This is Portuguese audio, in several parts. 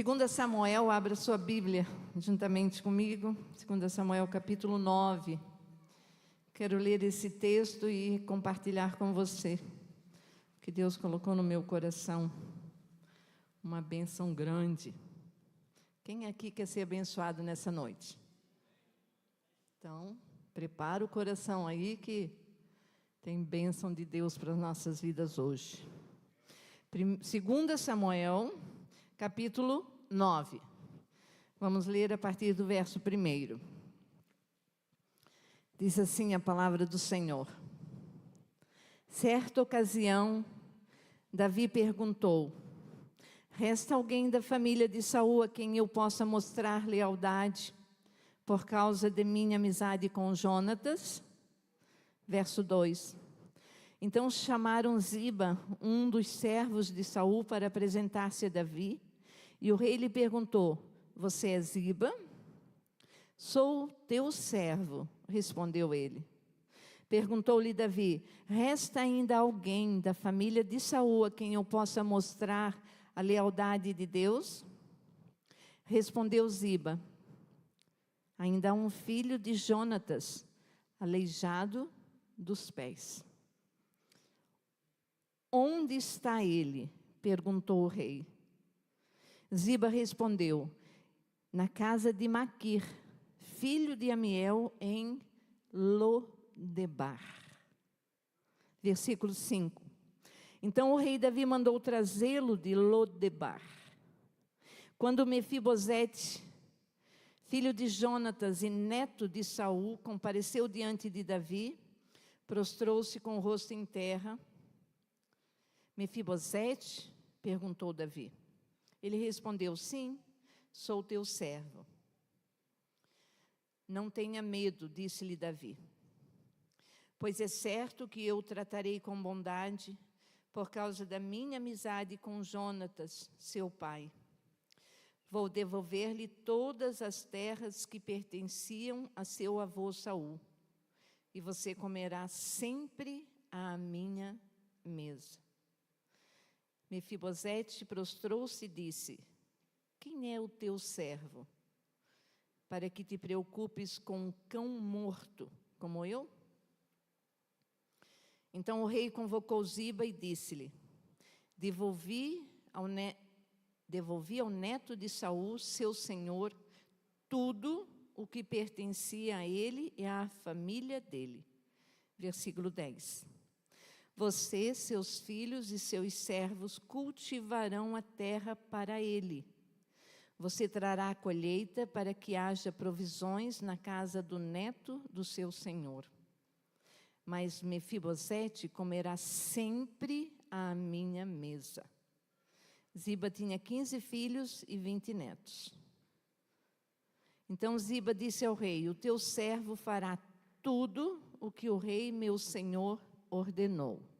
Segunda Samuel, abra sua Bíblia juntamente comigo. Segunda Samuel, capítulo 9. Quero ler esse texto e compartilhar com você, que Deus colocou no meu coração uma bênção grande. Quem aqui quer ser abençoado nessa noite? Então, prepara o coração aí que tem bênção de Deus para as nossas vidas hoje. Segunda Samuel, capítulo 9. Vamos ler a partir do verso 1. Diz assim a palavra do Senhor. Certa ocasião, Davi perguntou: resta alguém da família de Saul a quem eu possa mostrar lealdade por causa de minha amizade com Jonatas? Verso 2. Então chamaram Ziba, um dos servos de Saul, para apresentar-se a Davi. E o rei lhe perguntou: você é Ziba? Sou teu servo, respondeu ele. Perguntou-lhe Davi: resta ainda alguém da família de Saul a quem eu possa mostrar a lealdade de Deus? Respondeu Ziba: ainda há um filho de Jonatas, aleijado dos pés. Onde está ele? Perguntou o rei. Ziba respondeu: na casa de Maquir, filho de Amiel, em Lodebar. Versículo 5. Então o rei Davi mandou trazê-lo de Lodebar. Quando Mefibosete, filho de Jonatas e neto de Saul, compareceu diante de Davi, prostrou-se com o rosto em terra. Mefibosete? Perguntou Davi. Ele respondeu: sim, sou teu servo. Não tenha medo, disse-lhe Davi, pois é certo que eu o tratarei com bondade por causa da minha amizade com Jonatas, seu pai. Vou devolver-lhe todas as terras que pertenciam a seu avô Saul, e você comerá sempre à minha mesa. Mefibosete prostrou-se e disse: quem é o teu servo, para que te preocupes com um cão morto como eu? Então o rei convocou Ziba e disse-lhe: devolvi ao neto de Saul, seu senhor, tudo o que pertencia a ele e à família dele. Versículo 10. Você, seus filhos e seus servos cultivarão a terra para ele. Você trará a colheita para que haja provisões na casa do neto do seu senhor. Mas Mefibosete comerá sempre à minha mesa. Ziba tinha 15 filhos e 20 netos. Então Ziba disse ao rei: o teu servo fará tudo o que o rei, meu senhor, ordenou.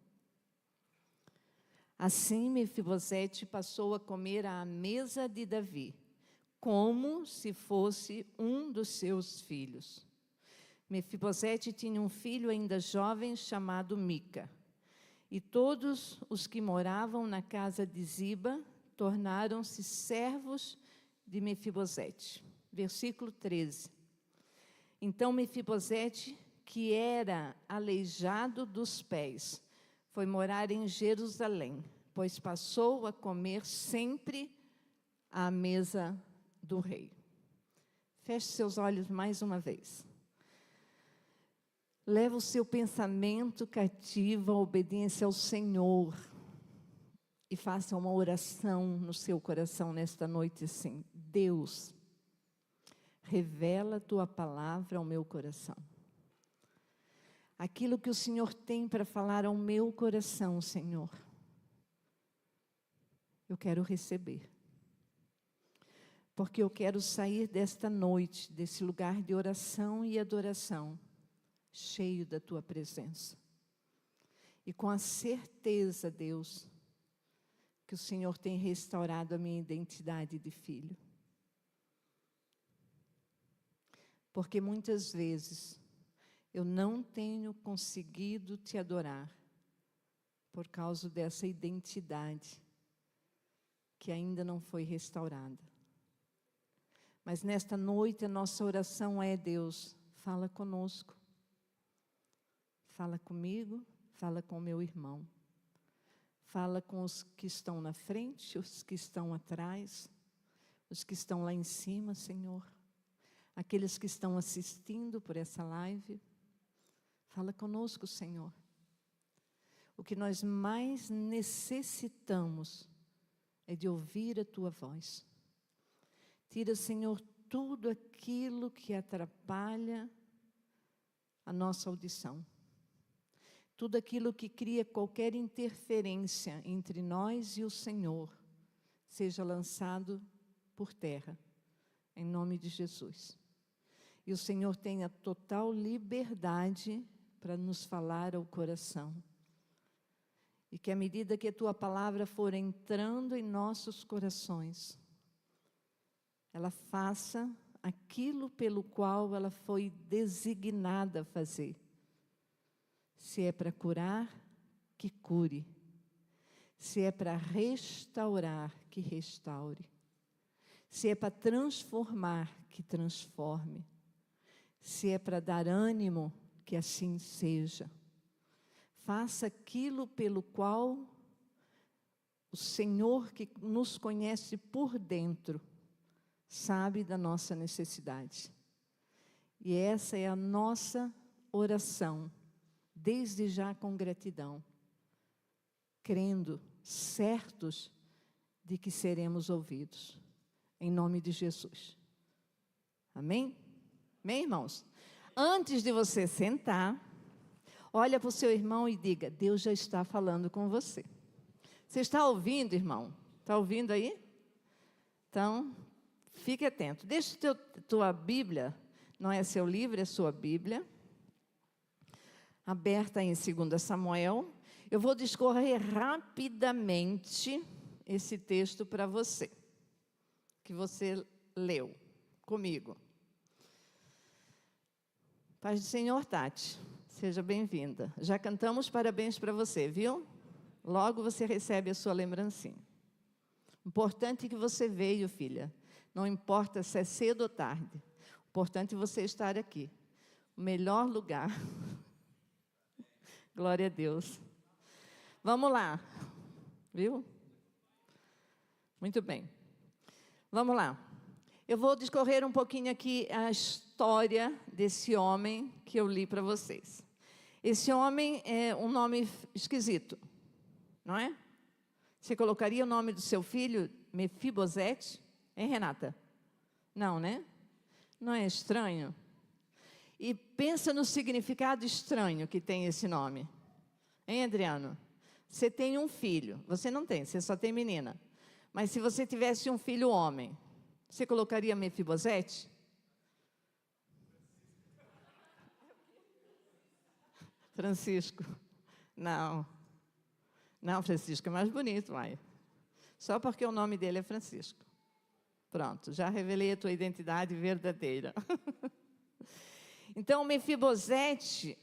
Assim Mefibosete passou a comer à mesa de Davi, como se fosse um dos seus filhos. Mefibosete tinha um filho ainda jovem chamado Mica. E todos os que moravam na casa de Ziba tornaram-se servos de Mefibosete. Versículo 13. Então Mefibosete, que era aleijado dos pés, foi morar em Jerusalém, pois passou a comer sempre à mesa do rei. Feche seus olhos mais uma vez. Leva o seu pensamento cativo à obediência ao Senhor e faça uma oração no seu coração nesta noite assim: Deus, revela a tua palavra ao meu coração. Aquilo que o Senhor tem para falar ao meu coração, Senhor, eu quero receber. Porque eu quero sair desta noite, desse lugar de oração e adoração, cheio da tua presença. E com a certeza, Deus, que o Senhor tem restaurado a minha identidade de filho. Porque muitas vezes eu não tenho conseguido te adorar por causa dessa identidade que ainda não foi restaurada. Mas nesta noite a nossa oração é: Deus, fala conosco. Fala comigo, fala com o meu irmão. Fala com os que estão na frente, os que estão atrás, os que estão lá em cima, Senhor. Aqueles que estão assistindo por essa live. Fala conosco, Senhor. O que nós mais necessitamos é de ouvir a Tua voz. Tira, Senhor, tudo aquilo que atrapalha a nossa audição. Tudo aquilo que cria qualquer interferência entre nós e o Senhor, seja lançado por terra, em nome de Jesus. E o Senhor tenha total liberdade para nos falar ao coração. E que à medida que a Tua palavra for entrando em nossos corações, ela faça aquilo pelo qual ela foi designada a fazer. Se é para curar, que cure. Se é para restaurar, que restaure. Se é para transformar, que transforme. Se é para dar ânimo, que assim seja. Faça aquilo pelo qual o Senhor, que nos conhece por dentro, sabe da nossa necessidade. E essa é a nossa oração, desde já com gratidão, crendo, certos de que seremos ouvidos, em nome de Jesus. Amém? Amém, irmãos? Antes de você sentar, olha para o seu irmão e diga: Deus já está falando com você. Você está ouvindo, irmão? Está ouvindo aí? Então, fique atento. Deixa tua Bíblia, não é seu livro, é sua Bíblia, aberta em 2 Samuel. Eu vou discorrer rapidamente esse texto para você, que você leu comigo. Paz do Senhor, Tati. Seja bem-vinda. Já cantamos parabéns para você, viu? Logo você recebe a sua lembrancinha. Importante que você veio, filha. Não importa se é cedo ou tarde. Importante você estar aqui. O melhor lugar. Glória a Deus. Vamos lá. Viu? Muito bem. Vamos lá. Eu vou discorrer um pouquinho aqui a história desse homem que eu li para vocês. Esse homem é um nome esquisito, não é? Você colocaria o nome do seu filho Mefibosete? Hein, Renata? Não, né? Não é estranho? E pensa no significado estranho que tem esse nome. Hein, Adriano? Você tem um filho. Você não tem, você só tem menina. Mas se você tivesse um filho homem, você colocaria Mefibosete? Francisco. Não. Não, Francisco é mais bonito, vai. Só porque o nome dele é Francisco. Pronto, já revelei a tua identidade verdadeira. Então, Mefibosete,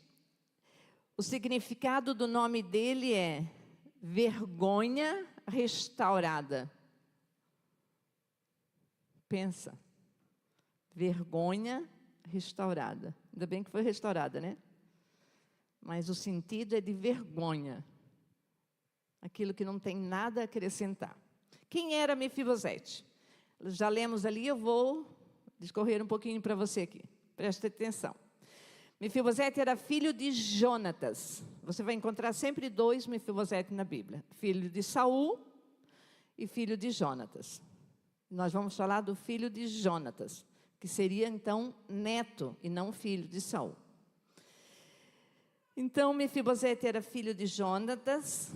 o significado do nome dele é vergonha restaurada. Pensa. Vergonha restaurada. Ainda bem que foi restaurada, né? Mas o sentido é de vergonha. Aquilo que não tem nada a acrescentar. Quem era Mefibosete? Já lemos ali, eu vou discorrer um pouquinho para você aqui. Preste atenção. Mefibosete era filho de Jonatas. Você vai encontrar sempre dois Mefibosete na Bíblia. Filho de Saul e filho de Jonatas. Nós vamos falar do filho de Jonatas, que seria então neto e não filho de Saul. Então, Mefibosete era filho de Jonatas,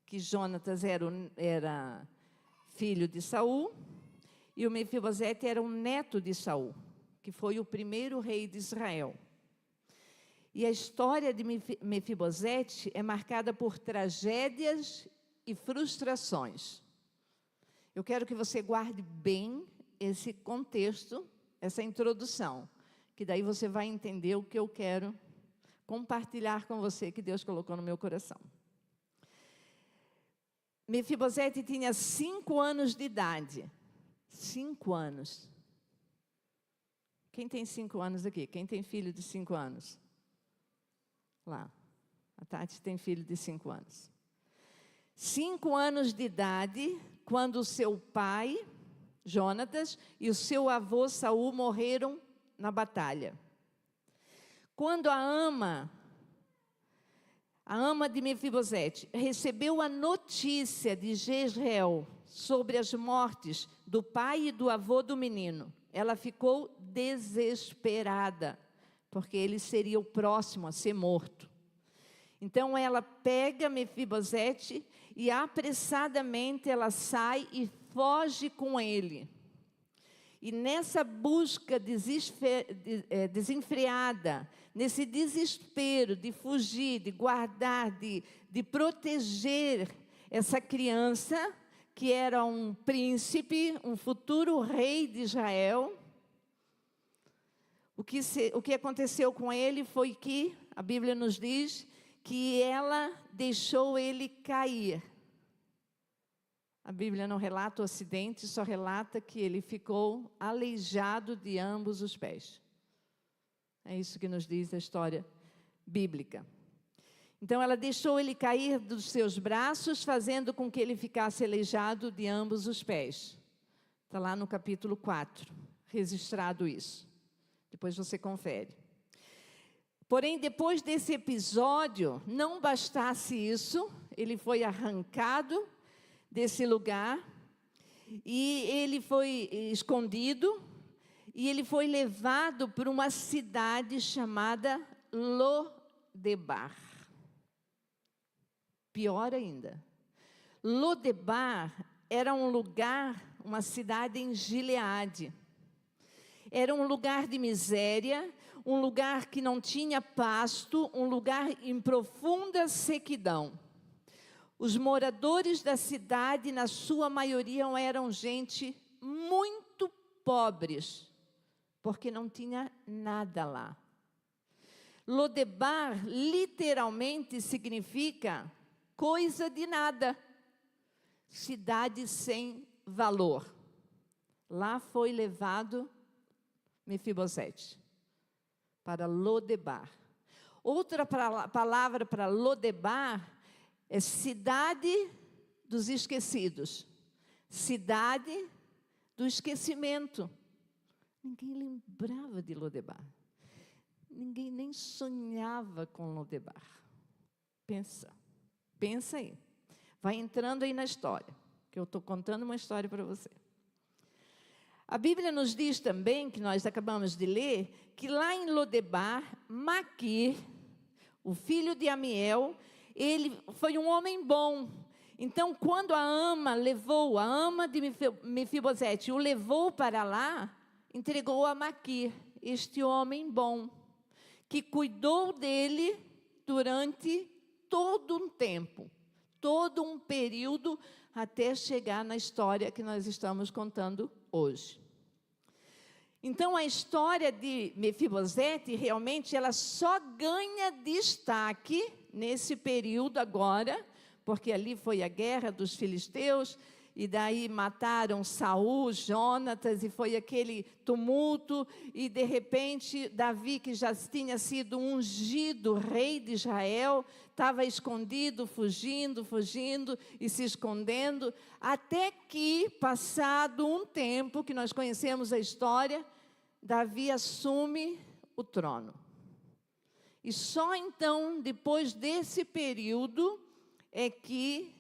que Jonatas era filho de Saul, e o Mefibosete era um neto de Saul, que foi o primeiro rei de Israel. E a história de Mefibosete é marcada por tragédias e frustrações. Eu quero que você guarde bem esse contexto, essa introdução, que daí você vai entender o que eu quero compartilhar com você, que Deus colocou no meu coração. Mefibosete tinha 5 anos de idade. 5 anos. Quem tem 5 anos aqui? Quem tem filho de 5 anos? Lá. A Tati tem filho de 5 anos. 5 anos de idade, quando o seu pai, Jonatas, e o seu avô Saul morreram na batalha. Quando a ama de Mefibosete, recebeu a notícia de Jezreel sobre as mortes do pai e do avô do menino, ela ficou desesperada, porque ele seria o próximo a ser morto. Então ela pega Mefibosete e apressadamente ela sai e foge com ele. E nessa busca desenfreada, nesse desespero de fugir, de guardar, de proteger essa criança, que era um príncipe, um futuro rei de Israel, o que aconteceu com ele foi que, a Bíblia nos diz, que ela deixou ele cair. A Bíblia não relata o acidente, só relata que ele ficou aleijado de ambos os pés. É isso que nos diz a história bíblica. Então ela deixou ele cair dos seus braços, fazendo com que ele ficasse aleijado de ambos os pés. Está lá no capítulo 4, registrado isso. Depois você confere. Porém, depois desse episódio, não bastasse isso, ele foi arrancado desse lugar, e ele foi escondido, e ele foi levado para uma cidade chamada Lodebar. Pior ainda, Lodebar era um lugar, uma cidade em Gileade. Era um lugar de miséria, um lugar que não tinha pasto, um lugar em profunda sequidão. Os moradores da cidade, na sua maioria, eram gente muito pobres, porque não tinha nada lá. Lodebar literalmente significa coisa de nada, cidade sem valor. Lá foi levado Mefibosete para Lodebar. Outra palavra para Lodebar é cidade dos esquecidos, cidade do esquecimento. Ninguém lembrava de Lodebar. Ninguém nem sonhava com Lodebar. Pensa aí. Vai entrando aí na história, que eu estou contando uma história para você. A Bíblia nos diz também, que nós acabamos de ler, que lá em Lodebar, Maquir, o filho de Amiel, ele foi um homem bom. Então, quando a ama de Mefibosete, o levou para lá, entregou a Maquir, este homem bom, que cuidou dele durante todo um tempo, todo um período, até chegar na história que nós estamos contando hoje. Então, a história de Mefibosete, realmente, ela só ganha destaque nesse período agora, porque ali foi a guerra dos filisteus, e daí mataram Saul, Jonatas, e foi aquele tumulto, e de repente Davi, que já tinha sido ungido rei de Israel, estava escondido, fugindo e se escondendo, até que, passado um tempo, que nós conhecemos a história, Davi assume o trono. E só então, depois desse período, é que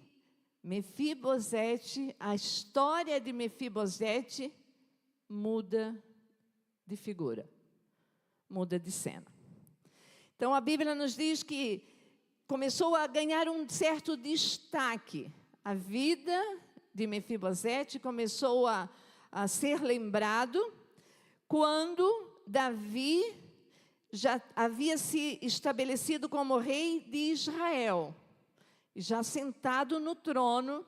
Mefibosete, a história de Mefibosete muda de figura, muda de cena. Então a Bíblia nos diz que começou a ganhar um certo destaque. A vida de Mefibosete começou a ser lembrado quando Davi já havia se estabelecido como rei de Israel. Já sentado no trono,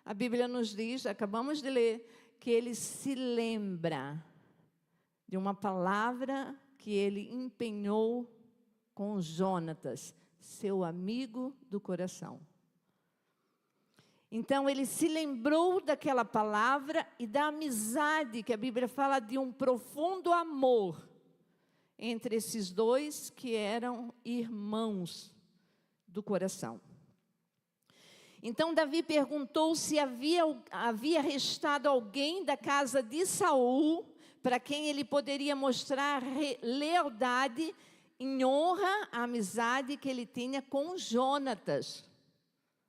a Bíblia nos diz, acabamos de ler, que ele se lembra de uma palavra que ele empenhou com Jonatas, seu amigo do coração. Então ele se lembrou daquela palavra e da amizade, que a Bíblia fala de um profundo amor entre esses dois que eram irmãos do coração. Então Davi perguntou se havia restado alguém da casa de Saul para quem ele poderia mostrar lealdade em honra à amizade que ele tinha com Jonatas.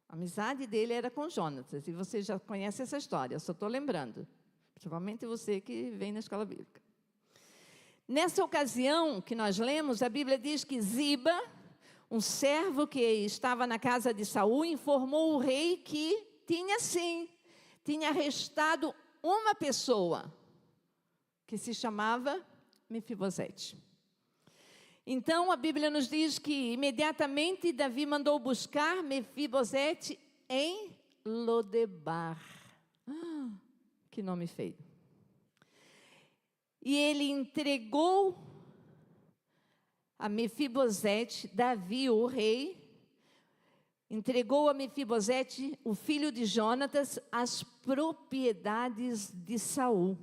A amizade dele era com Jonatas, e você já conhece essa história, eu só estou lembrando, principalmente você que vem na escola bíblica. Nessa ocasião que nós lemos, a Bíblia diz que Ziba, um servo que estava na casa de Saul, informou o rei que tinha restado uma pessoa, que se chamava Mefibosete. Então, a Bíblia nos diz que imediatamente Davi mandou buscar Mefibosete em Lodebar. Que nome feio. E ele entregou a Mefibosete, Davi, o rei, entregou a Mefibosete, o filho de Jonatas, as propriedades de Saul,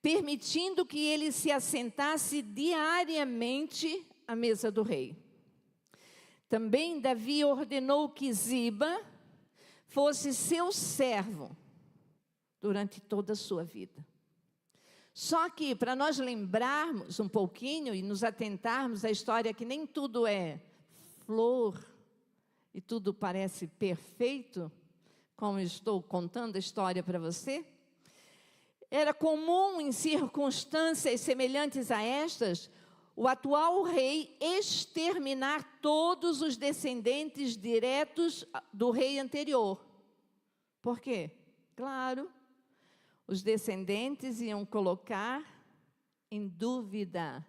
permitindo que ele se assentasse diariamente à mesa do rei. Também Davi ordenou que Ziba fosse seu servo durante toda a sua vida. Só que, para nós lembrarmos um pouquinho e nos atentarmos à história, que nem tudo é flor e tudo parece perfeito, como estou contando a história para você, era comum em circunstâncias semelhantes a estas, o atual rei exterminar todos os descendentes diretos do rei anterior. Por quê? Claro, os descendentes iam colocar em dúvida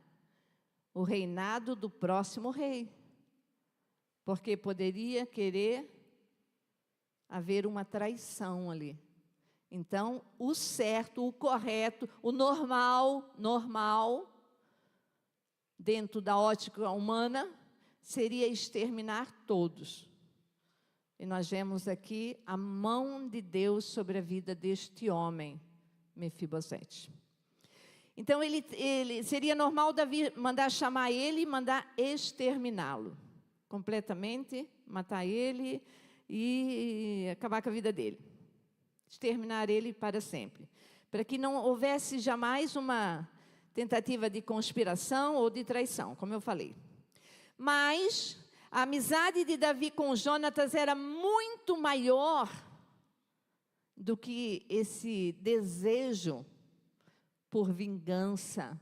o reinado do próximo rei, porque poderia querer haver uma traição ali. Então, o certo, o correto, o normal, dentro da ótica humana, seria exterminar todos. E nós vemos aqui a mão de Deus sobre a vida deste homem, Mefibosete. Então, seria normal Davi mandar chamar ele e mandar exterminá-lo. Completamente, matar ele e acabar com a vida dele. Exterminar ele para sempre. Para que não houvesse jamais uma tentativa de conspiração ou de traição, como eu falei. Mas a amizade de Davi com Jonatas era muito maior do que esse desejo por vingança,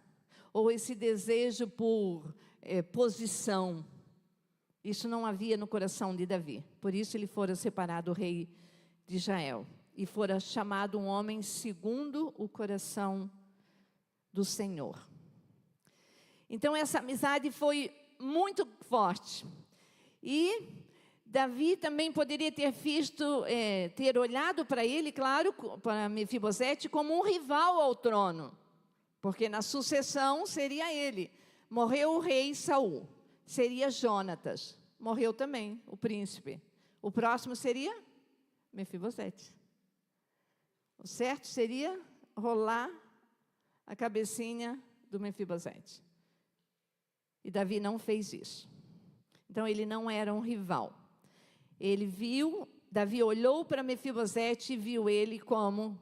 ou esse desejo por posição. Isso não havia no coração de Davi. Por isso ele fora separado o rei de Israel. E fora chamado um homem segundo o coração do Senhor. Então essa amizade foi muito forte. E Davi também poderia ter olhado para ele, claro, para Mefibosete, como um rival ao trono. Porque na sucessão seria ele. Morreu o rei Saul, seria Jonatas. Morreu também o príncipe. O próximo seria Mefibosete. O certo seria rolar a cabecinha do Mefibosete. E Davi não fez isso. Então ele não era um rival. Davi olhou para Mefibosete e viu ele como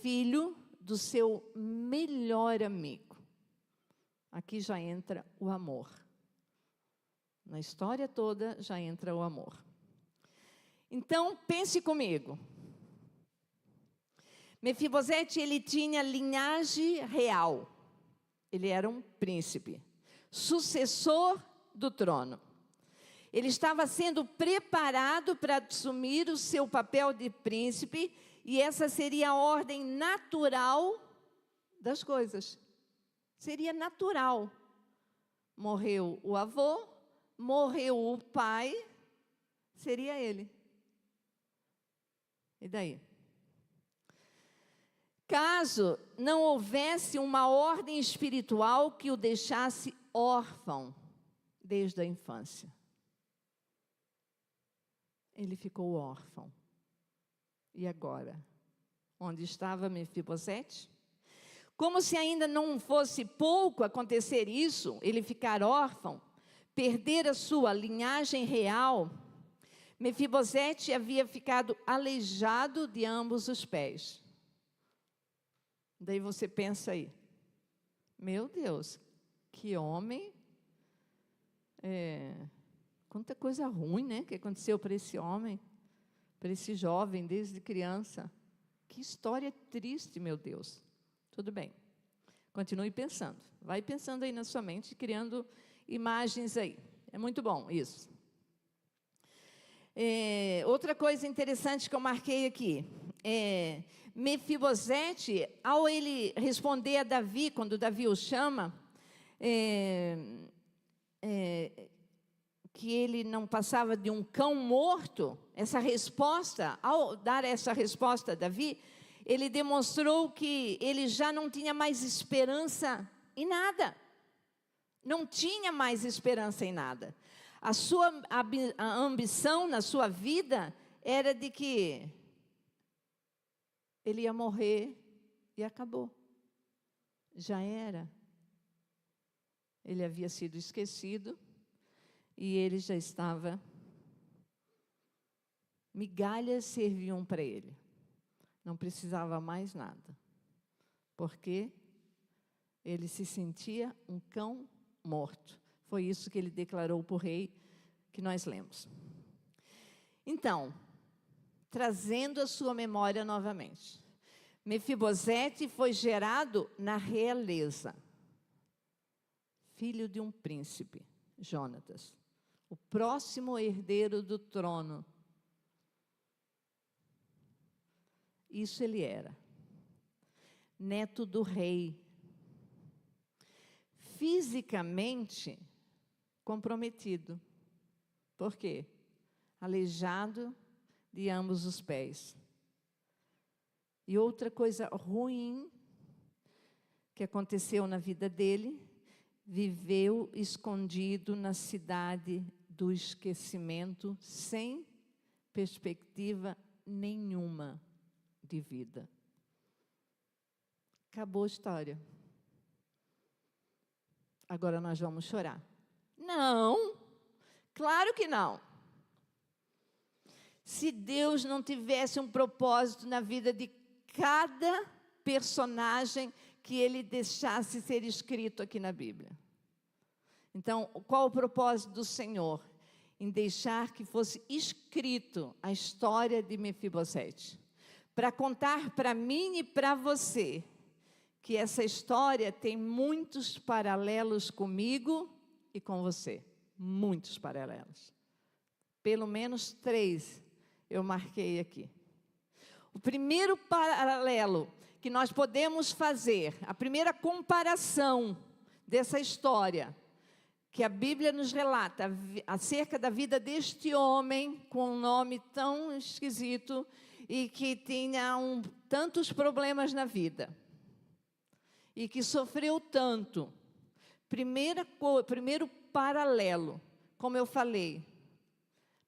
filho do seu melhor amigo. Aqui já entra o amor. Na história toda já entra o amor. Então pense comigo. Mefibosete, ele tinha linhagem real. Ele era um príncipe, sucessor do trono. Ele estava sendo preparado para assumir o seu papel de príncipe, e essa seria a ordem natural das coisas. Seria natural. Morreu o avô, morreu o pai, seria ele. E daí? Caso não houvesse uma ordem espiritual que o deixasse órfão desde a infância. Ele ficou órfão. E agora? Onde estava Mefibosete? Como se ainda não fosse pouco acontecer isso, ele ficar órfão, perder a sua linhagem real, Mefibosete havia ficado aleijado de ambos os pés. Daí você pensa aí, meu Deus, que homem, quanta coisa ruim, né, que aconteceu para esse homem, para esse jovem desde criança. Que história triste, meu Deus. Tudo bem, continue pensando, vai pensando aí na sua mente, criando imagens aí, é muito bom isso. Outra coisa interessante que eu marquei aqui, Mefibosete, ao ele responder a Davi, quando Davi o chama, que ele não passava de um cão morto, essa resposta, ao dar essa resposta a Davi, ele demonstrou que ele já não tinha mais esperança em nada. Não tinha mais esperança em nada. A sua ambição na sua vida era de que ele ia morrer e acabou. Já era. Ele havia sido esquecido e ele já estava... Migalhas serviam para ele. Não precisava mais nada. Porque ele se sentia um cão morto. Foi isso que ele declarou para o rei, que nós lemos. Então, trazendo a sua memória novamente. Mefibosete foi gerado na realeza. Filho de um príncipe, Jonatas. O próximo herdeiro do trono. Isso ele era. Neto do rei. Fisicamente comprometido. Por quê? Aleijado de ambos os pés. E outra coisa ruim que aconteceu na vida dele, viveu escondido na cidade do esquecimento, sem perspectiva nenhuma de vida. Acabou a história. Agora nós vamos chorar. Não, claro que não. Se Deus não tivesse um propósito na vida de cada personagem que Ele deixasse ser escrito aqui na Bíblia. Então, qual o propósito do Senhor? Em deixar que fosse escrito a história de Mefibosete. Para contar para mim e para você que essa história tem muitos paralelos comigo e com você. Muitos paralelos. Pelo menos 3 eu marquei aqui. O primeiro paralelo que nós podemos fazer, a primeira comparação dessa história, que a Bíblia nos relata acerca da vida deste homem, com um nome tão esquisito e que tinha tantos problemas na vida, e que sofreu tanto. Primeiro paralelo, como eu falei,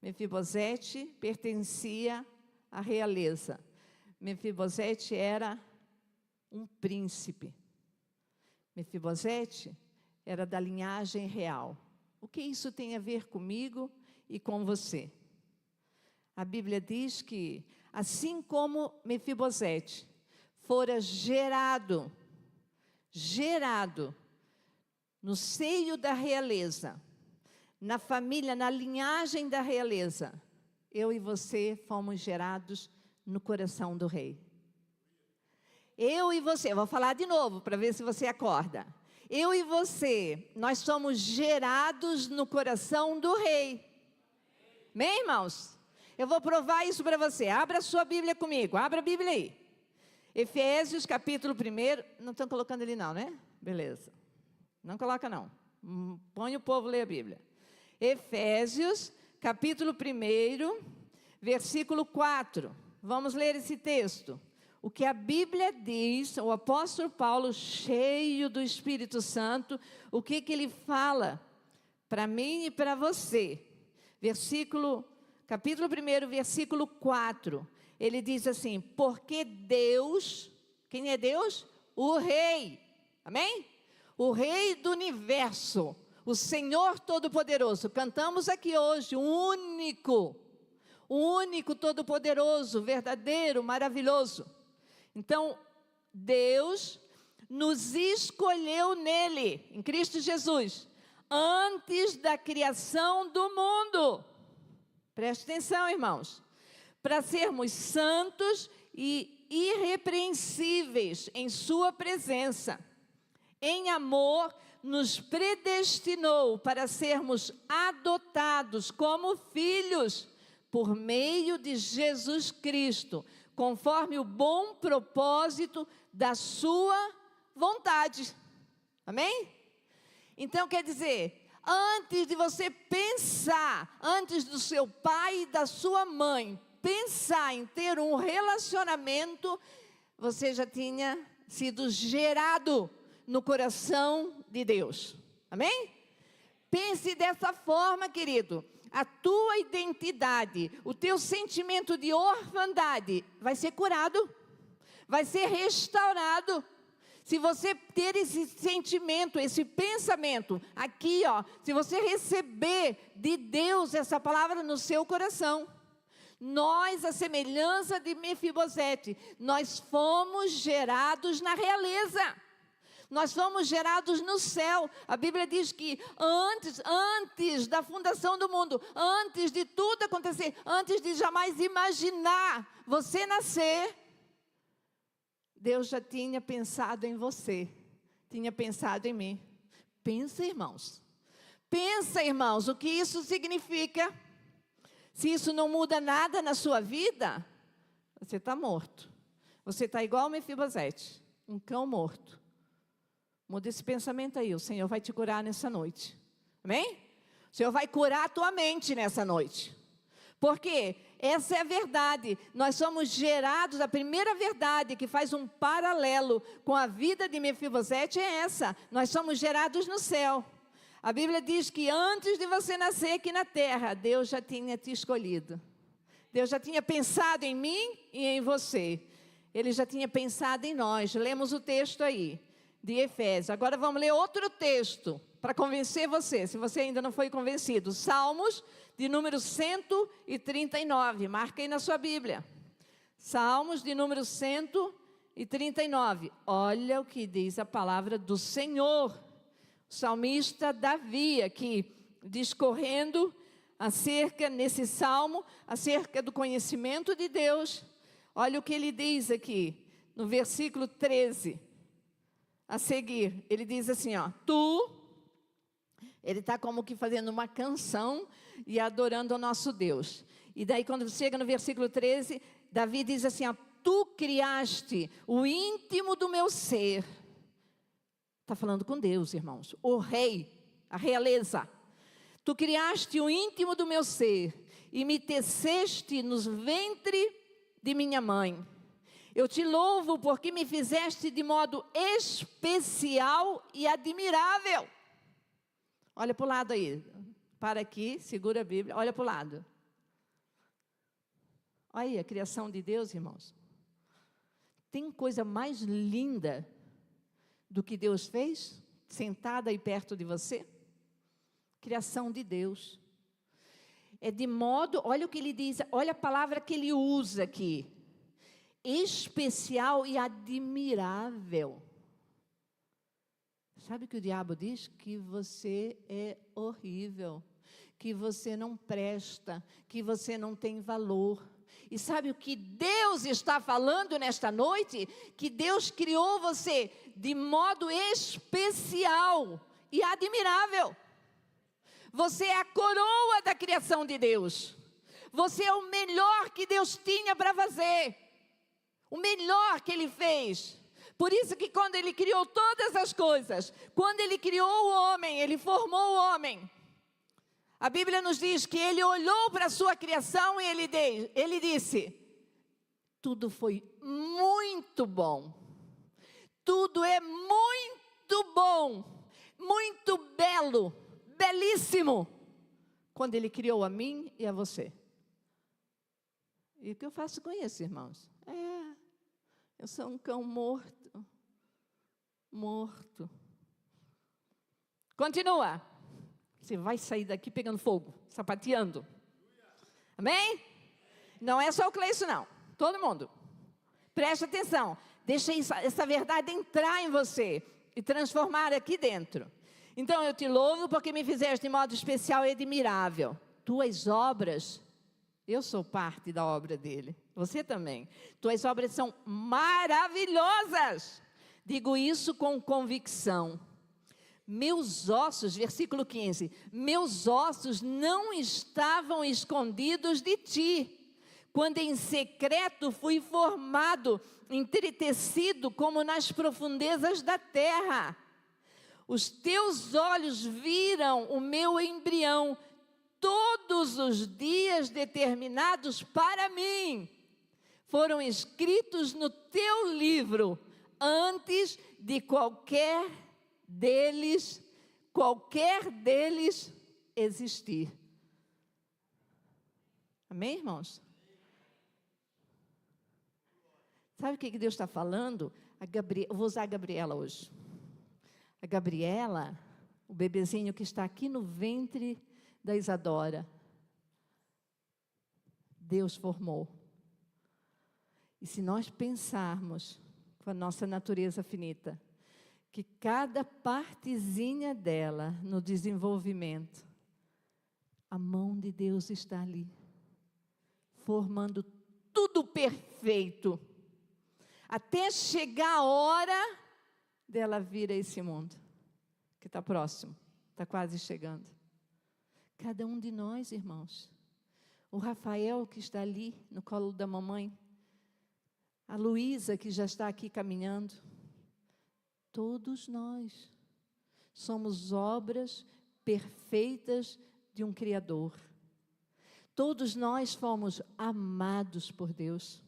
Mefibosete pertencia à realeza. Mefibosete era um príncipe. Mefibosete era da linhagem real. O que isso tem a ver comigo e com você? A Bíblia diz que, assim como Mefibosete fora gerado no seio da realeza, na família, na linhagem da realeza, eu e você fomos gerados no coração do rei. Eu e você, vou falar de novo para ver se você acorda. Eu e você, nós somos gerados no coração do rei. Amém, irmãos? Eu vou provar isso para você. Abra a sua Bíblia comigo, abra a Bíblia aí. Efésios, capítulo 1, não estão colocando ali não, né? Beleza. Não coloca não. Põe o povo ler a Bíblia. Efésios, capítulo 1, versículo 4. Vamos ler esse texto. O que a Bíblia diz, o apóstolo Paulo, cheio do Espírito Santo, o que ele fala para mim e para você. Capítulo 1, versículo 4. Ele diz assim: porque Deus, quem é Deus? o Rei, amém? O Rei do universo, o Senhor Todo-Poderoso. Cantamos aqui hoje, o único Todo-Poderoso, verdadeiro, maravilhoso. Então, Deus nos escolheu nele, em Cristo Jesus, antes da criação do mundo. Preste atenção, irmãos. Para sermos santos e irrepreensíveis em sua presença. Em amor, nos predestinou para sermos adotados como filhos por meio de Jesus Cristo, conforme o bom propósito da sua vontade. Amém? Então, quer dizer, antes de você pensar, antes do seu pai e da sua mãe pensar em ter um relacionamento, você já tinha sido gerado no coração de Deus. Amém? Pense dessa forma, querido. A tua identidade, o teu sentimento de orfandade vai ser curado, vai ser restaurado. Se você ter esse sentimento, esse pensamento, aqui ó, se você receber de Deus essa palavra no seu coração, nós, a semelhança de Mefibosete, nós fomos gerados na realeza. Nós fomos gerados no céu. A Bíblia diz que antes da fundação do mundo, antes de tudo acontecer, antes de jamais imaginar você nascer, Deus já tinha pensado em você, tinha pensado em mim. Pensa, irmãos. Pensa, irmãos, o que isso significa. Se isso não muda nada na sua vida, você está morto. Você está igual ao Mefibosete, um cão morto. Muda esse pensamento aí, o Senhor vai te curar nessa noite. Amém? O Senhor vai curar a tua mente nessa noite. Porque essa é a verdade. Nós somos gerados, a primeira verdade que faz um paralelo com a vida de Mefibosete é essa. Nós somos gerados no céu. A Bíblia diz que antes de você nascer aqui na terra, Deus já tinha te escolhido. Deus já tinha pensado em mim e em você. Ele já tinha pensado em nós. Lemos o texto aí, de Efésios. Agora vamos ler outro texto, para convencer você, se você ainda não foi convencido. Salmos, de número 139. Marca aí na sua Bíblia. Salmos, de número 139. Olha o que diz a palavra do Senhor. O salmista Davi, aqui, discorrendo acerca, nesse salmo, acerca do conhecimento de Deus. Olha o que ele diz aqui, no versículo 13. A seguir, ele diz assim, ó, ele está como que fazendo uma canção e adorando ao nosso Deus. E daí quando chega no versículo 13, Davi diz assim, ó, tu criaste o íntimo do meu ser. Está falando com Deus, irmãos, o rei, a realeza. Tu criaste o íntimo do meu ser e me teceste nos ventre de minha mãe. Eu te louvo porque me fizeste de modo especial e admirável. Olha para o lado aí. Para aqui, segura a Bíblia. Olha para o lado. Olha aí a criação de Deus, irmãos. Tem coisa mais linda do que Deus fez? Sentada aí perto de você? Criação de Deus. É de modo, olha o que ele diz, olha a palavra que ele usa aqui. Especial e admirável. Sabe o que o diabo diz? Que você é horrível, que você não presta, que você não tem valor. E sabe o que Deus está falando nesta noite? Que Deus criou você de modo especial e admirável. Você é a coroa da criação de Deus. Você é o melhor que Deus tinha para fazer. O melhor que Ele fez. Por isso que quando Ele criou todas as coisas, quando Ele criou o homem, Ele formou o homem. A Bíblia nos diz que Ele olhou para a sua criação e Ele disse, tudo foi muito bom. Tudo é muito bom, muito belo, belíssimo. Quando Ele criou a mim e a você. E o que eu faço com isso, irmãos? Eu sou um cão morto. morto. Continua. Você vai sair daqui pegando fogo, sapateando. Amém? Não é só o Cleison, não. Todo mundo. Preste atenção. Deixa essa verdade entrar em você e transformar aqui dentro. Então eu te louvo porque me fizeste de modo especial e admirável. Tuas obras, eu sou parte da obra dele. Você também. Tuas obras são maravilhosas. Digo isso com convicção. Meus ossos, versículo 15, meus ossos não estavam escondidos de ti, quando em secreto fui formado, entretecido como nas profundezas da terra. Os teus olhos viram o meu embrião, todos os dias determinados para mim, foram escritos no teu livro, antes de qualquer deles existir. Amém, irmãos? Sabe o que Deus está falando? Eu vou usar a Gabriela hoje. A Gabriela, o bebezinho que está aqui no ventre da Isadora, Deus formou. E se nós pensarmos com a nossa natureza finita, que cada partezinha dela no desenvolvimento, a mão de Deus está ali, formando tudo perfeito, até chegar a hora dela vir a esse mundo, que está próximo, está quase chegando. Cada um de nós, irmãos, o Rafael que está ali no colo da mamãe, a Luísa que já está aqui caminhando, todos nós somos obras perfeitas de um Criador. Todos nós fomos amados por Deus.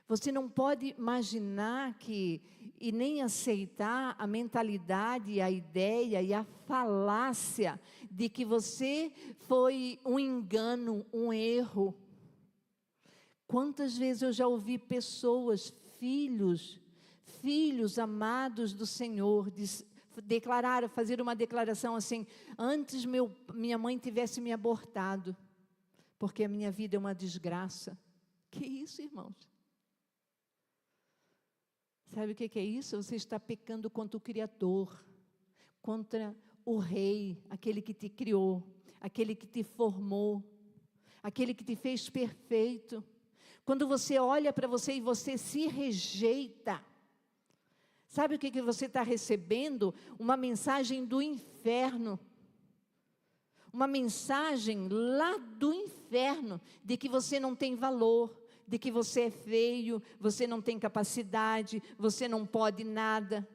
Você não pode imaginar e nem aceitar a mentalidade, a ideia e a falácia de que você foi um engano, um erro. Quantas vezes eu já ouvi pessoas, filhos amados do Senhor, fazer uma declaração assim: antes minha mãe tivesse me abortado, porque a minha vida é uma desgraça. Que isso, irmãos? Sabe o que é isso? Você está pecando contra o Criador, contra o Rei, aquele que te criou, aquele que te formou, aquele que te fez perfeito. Quando você olha para você e você se rejeita, sabe o que você está recebendo? Uma mensagem do inferno. Uma mensagem lá do inferno, de que você não tem valor, de que você é feio, você não tem capacidade, você não pode nada.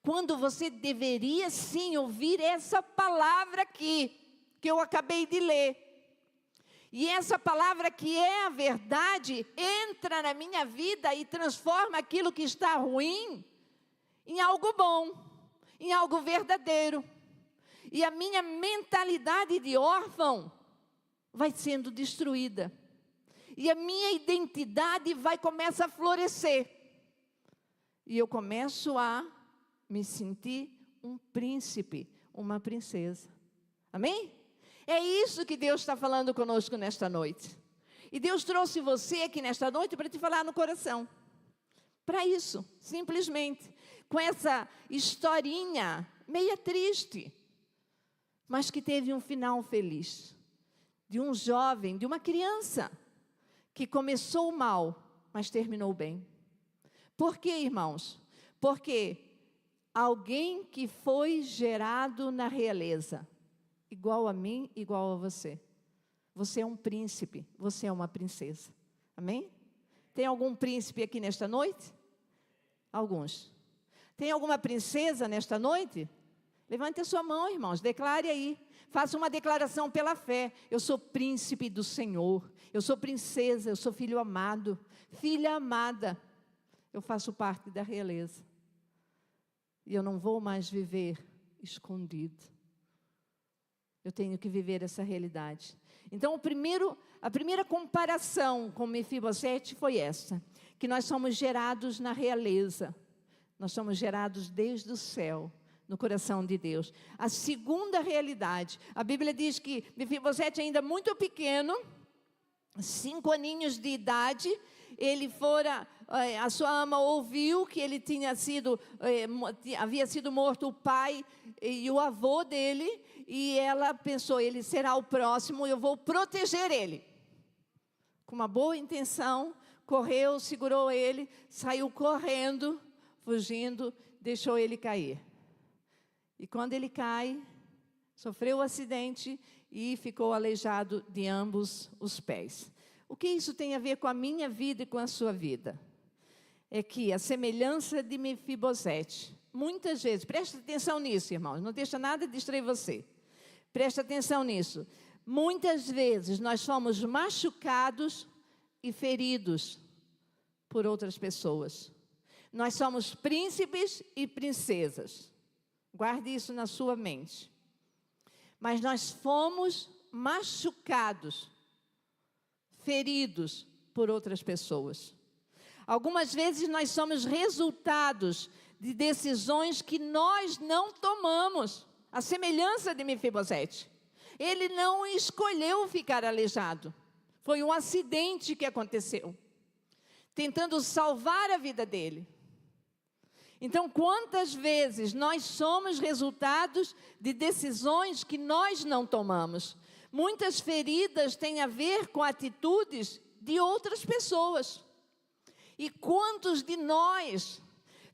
Quando você deveria sim ouvir essa palavra aqui, que eu acabei de ler. E essa palavra que é a verdade, entra na minha vida e transforma aquilo que está ruim em algo bom, em algo verdadeiro. E a minha mentalidade de órfão vai sendo destruída. E a minha identidade começa a florescer. E eu começo a me sentir um príncipe, uma princesa. Amém? É isso que Deus está falando conosco nesta noite. E Deus trouxe você aqui nesta noite para te falar no coração. Para isso, simplesmente. Com essa historinha meia triste, mas que teve um final feliz. De um jovem, de uma criança, que começou mal, mas terminou bem. Por quê, irmãos? Porque alguém que foi gerado na realeza, igual a mim, igual a você. Você é um príncipe, você é uma princesa. Amém? Tem algum príncipe aqui nesta noite? Alguns. Tem alguma princesa nesta noite? Levante a sua mão, irmãos, declare aí. Faça uma declaração pela fé. Eu sou príncipe do Senhor. Eu sou princesa, eu sou filho amado. Filha amada. Eu faço parte da realeza. E eu não vou mais viver escondido. Eu tenho que viver essa realidade. Então, a primeira comparação com Mefibosete foi essa. Que nós somos gerados na realeza. Nós somos gerados desde o céu, no coração de Deus. A segunda realidade, a Bíblia diz que Mefibosete ainda muito pequeno, 5 aninhos de idade, a sua ama ouviu que ele havia sido morto o pai e o avô dele, e ela pensou, ele será o próximo, eu vou proteger ele. Com uma boa intenção, correu, segurou ele, saiu correndo, fugindo, deixou ele cair. E quando ele cai, sofreu um acidente e ficou aleijado de ambos os pés. O que isso tem a ver com a minha vida e com a sua vida? É que a semelhança de Mefibosete, muitas vezes, presta atenção nisso, irmãos, não deixa nada distrair você. Presta atenção nisso. Muitas vezes nós somos machucados e feridos por outras pessoas. Nós somos príncipes e princesas. Guarde isso na sua mente. Mas nós fomos machucados, feridos por outras pessoas. Algumas vezes nós somos resultados de decisões que nós não tomamos. A semelhança de Mefibosete. Ele não escolheu ficar aleijado. Foi um acidente que aconteceu, tentando salvar a vida dele. Então, quantas vezes nós somos resultados de decisões que nós não tomamos? Muitas feridas têm a ver com atitudes de outras pessoas. E quantos de nós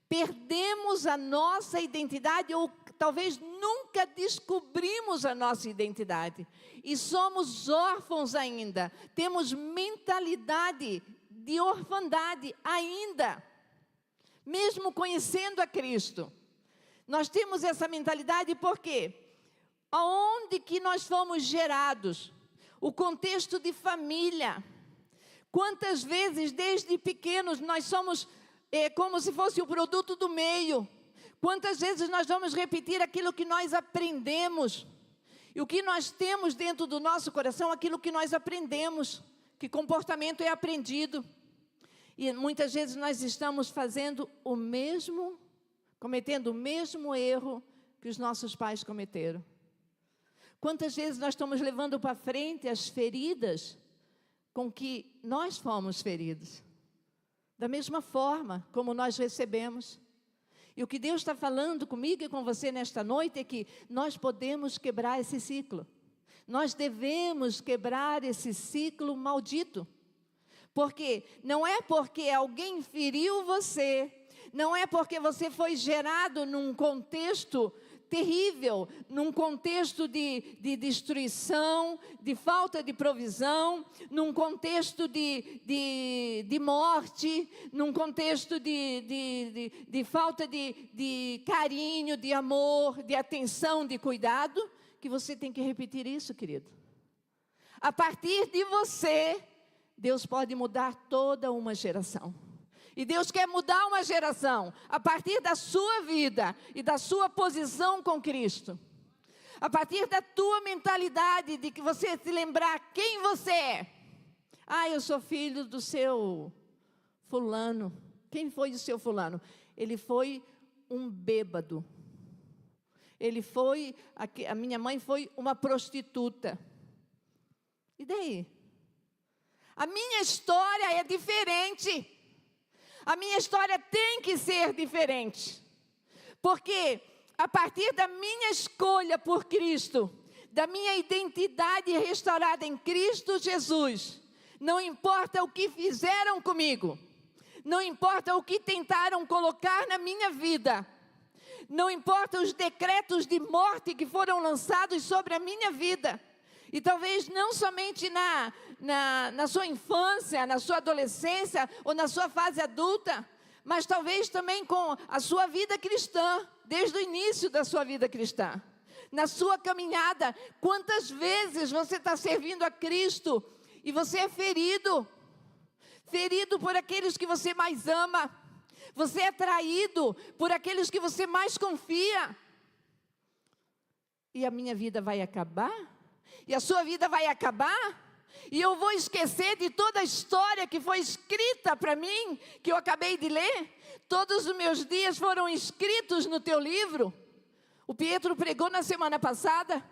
perdemos a nossa identidade ou talvez nunca descobrimos a nossa identidade e somos órfãos ainda, temos mentalidade de orfandade ainda, mesmo conhecendo a Cristo. Nós temos essa mentalidade porque aonde que nós fomos gerados, o contexto de família, quantas vezes desde pequenos nós somos como se fosse o produto do meio. Quantas vezes nós vamos repetir aquilo que nós aprendemos? E o que nós temos dentro do nosso coração, aquilo que nós aprendemos, que comportamento é aprendido. E muitas vezes nós estamos cometendo o mesmo erro que os nossos pais cometeram. Quantas vezes nós estamos levando para frente as feridas com que nós fomos feridos? Da mesma forma como nós recebemos. E o que Deus está falando comigo e com você nesta noite é que nós podemos quebrar esse ciclo. Nós devemos quebrar esse ciclo maldito. Porque não é porque alguém feriu você, não é porque você foi gerado num contexto terrível, num contexto de destruição, de falta de provisão, num contexto de morte, num contexto de falta de carinho, de amor, de atenção, de cuidado, que você tem que repetir isso, querido. A partir de você, Deus pode mudar toda uma geração. E Deus quer mudar uma geração a partir da sua vida e da sua posição com Cristo. A partir da tua mentalidade de que você se lembrar quem você é. Eu sou filho do seu fulano. Quem foi o seu fulano? Ele foi um bêbado. A minha mãe foi uma prostituta. E daí? A minha história é diferente. A minha história tem que ser diferente, porque a partir da minha escolha por Cristo, da minha identidade restaurada em Cristo Jesus, não importa o que fizeram comigo, não importa o que tentaram colocar na minha vida, não importa os decretos de morte que foram lançados sobre a minha vida, e talvez não somente na sua infância, na sua adolescência ou na sua fase adulta, mas talvez também com a sua vida cristã, desde o início da sua vida cristã. Na sua caminhada, quantas vezes você está servindo a Cristo e você é ferido por aqueles que você mais ama, você é traído por aqueles que você mais confia. E a minha vida vai acabar? E a sua vida vai acabar? E eu vou esquecer de toda a história que foi escrita para mim, que eu acabei de ler? Todos os meus dias foram escritos no teu livro. O Pietro pregou na semana passada.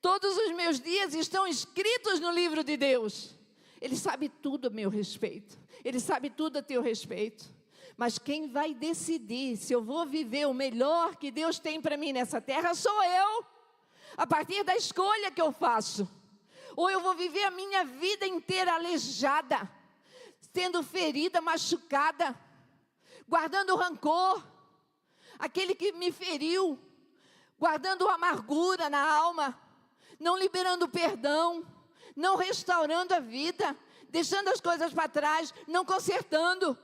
Todos os meus dias estão escritos no livro de Deus. Ele sabe tudo a meu respeito. Ele sabe tudo a teu respeito. Mas quem vai decidir se eu vou viver o melhor que Deus tem para mim nessa terra sou eu. A partir da escolha que eu faço. Ou eu vou viver a minha vida inteira aleijada, sendo ferida, machucada, guardando rancor, aquele que me feriu, guardando amargura na alma, não liberando perdão, não restaurando a vida, deixando as coisas para trás, não consertando.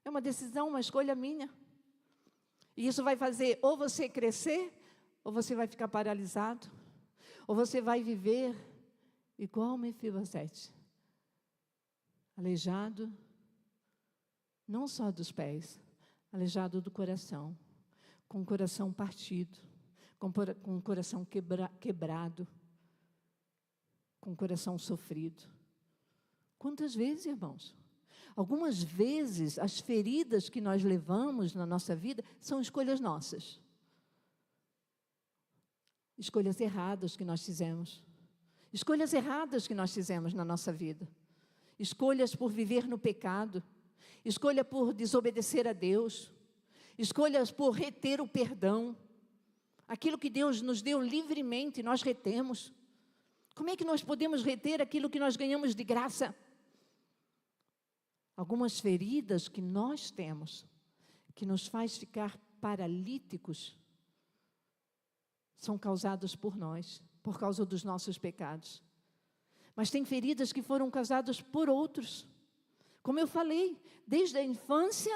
É uma decisão, uma escolha minha. E isso vai fazer ou você crescer, ou você vai ficar paralisado, ou você vai viver igual Mefibosete, aleijado, não só dos pés, aleijado do coração, com o coração partido, com o coração quebrado, com o coração sofrido. Quantas vezes, irmãos? Algumas vezes, as feridas que nós levamos na nossa vida são escolhas nossas. Escolhas erradas que nós fizemos. Escolhas erradas que nós fizemos na nossa vida. Escolhas por viver no pecado. Escolha por desobedecer a Deus. Escolhas por reter o perdão. Aquilo que Deus nos deu livremente, nós retemos. Como é que nós podemos reter aquilo que nós ganhamos de graça? Algumas feridas que nós temos, que nos faz ficar paralíticos, são causadas por nós, por causa dos nossos pecados. Mas tem feridas que foram causadas por outros. Como eu falei, desde a infância,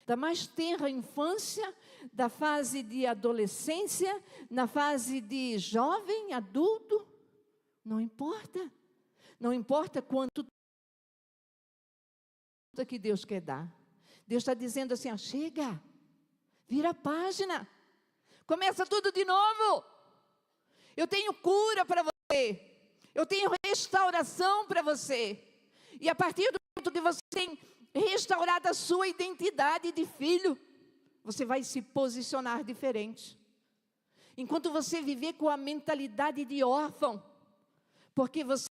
da mais tenra infância, da fase de adolescência, na fase de jovem, adulto, não importa. Não importa quanto que Deus quer dar. Deus está dizendo assim, ó, chega, vira a página. Começa tudo de novo. Eu tenho cura para você. Eu tenho restauração para você. E a partir do momento que você tem restaurado a sua identidade de filho, você vai se posicionar diferente. Enquanto você viver com a mentalidade de órfão, porque você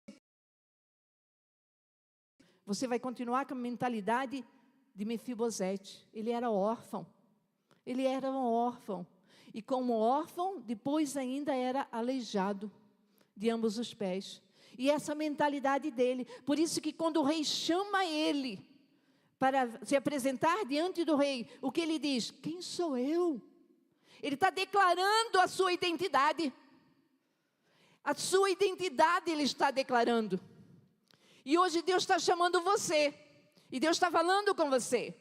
vai continuar com a mentalidade de Mefibosete. Ele era órfão. Ele era um órfão. E como órfão, depois ainda era aleijado de ambos os pés. E essa mentalidade dele. Por isso que quando o rei chama ele para se apresentar diante do rei, o que ele diz? Quem sou eu? Ele está declarando a sua identidade. A sua identidade ele está declarando. E hoje Deus está chamando você. E Deus está falando com você.